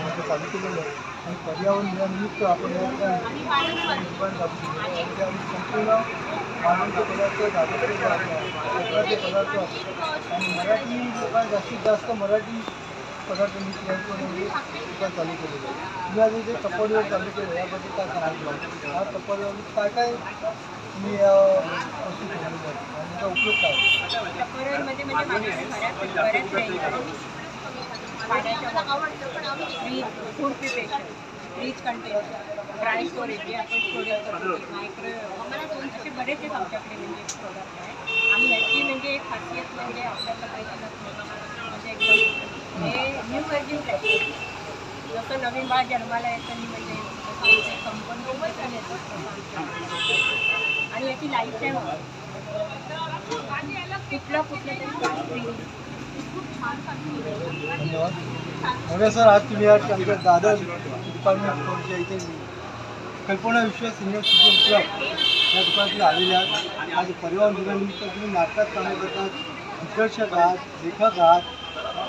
आणि पर्यावरण दिनानिमित्त आपण संपूर्ण मानवाचे पदार्थ जागतिक कोकणाचे पदार्थ आणि मराठी लोकांना जास्तीत जास्त मराठी पदार्थ मी दुकान चालू केलेलं आहे. तुम्ही आधी जे टप्पडीवर चालू केलं याबद्दल काय सांगितलं? हा टप्पडीवर काय काय तुम्ही वस्तू ठेवलेल्या आहेत आणि त्याचा उपयोग काय? टप्परमध्ये म्हणजे बऱ्याच fridge, food preparation, fridge container, dry storage जे आपण स्टोरेज करतो, मायक्रोवेव्ह असे बरेचसे आमच्याकडे म्हणजे प्रोडक्ट आहे. आणि ह्याची म्हणजे एक खासियत म्हणजे आपल्याकडे म्हणजे एकदम हे न्यू व्हर्जिन प्लॅस्टिक. जसं नवीन बाळ जन्माला येतं म्हणजे कंपनी येतं आणि याची लाईफ टाईम कुठलं तरी धन्यवाद. मोरे सर, आज तुम्ही आमच्या दादर डिपार्टमेंट स्टोअरच्या इथे कल्पना विश्व सिनियर सिटीजन क्लब या दुकानातील आलेले आहात. आज पर्यावरण दिनानिमित्त तुम्ही नाटकात कामं करतात, दिग्दर्शक आहात, लेखक आहात,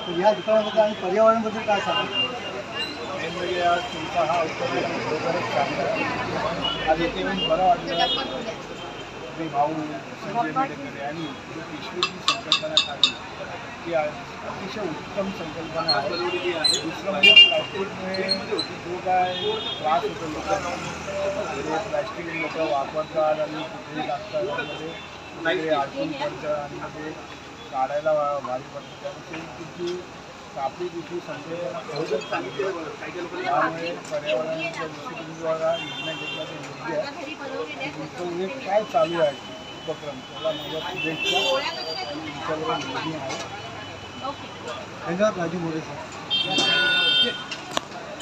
तर या दुकानाबद्दल आणि पर्यावरणाबद्दल काय सांगा? वेगवेगळे आज तुमचा हा उपक्रम बरोबरच चालला. आज इथे येऊन बरं वाटलं. मी भाऊ संजय मेडेकर यांनी जो पिशवीची संकल्पना काढली ती अतिशय उत्तम संकल्पना आहे. दुसरं म्हणजे प्लॅस्टिकमुळे जो काय त्रास होतो लोकांना, म्हणजे प्लॅस्टिक लोक वापरतात आणि कुठेही लागतात त्यामध्ये अडकून पडतं आणि म्हणजे काढायला भारी पडतं. त्यामुळे तुमची कापडी पिशवी संकल्पना खरंच चांगली आहे. त्यामुळे पर्यावरणाच्या दृष्टिकोनाद्वारा निर्णय घेतला तर योग्य आहे. तुमचं एक काय चालू आहे उपक्रम त्याला माझ्या शुभेच्छा आणि तुमच्याबरोबर नेहमी आहे. धन्यवाद राजू मोरे सर.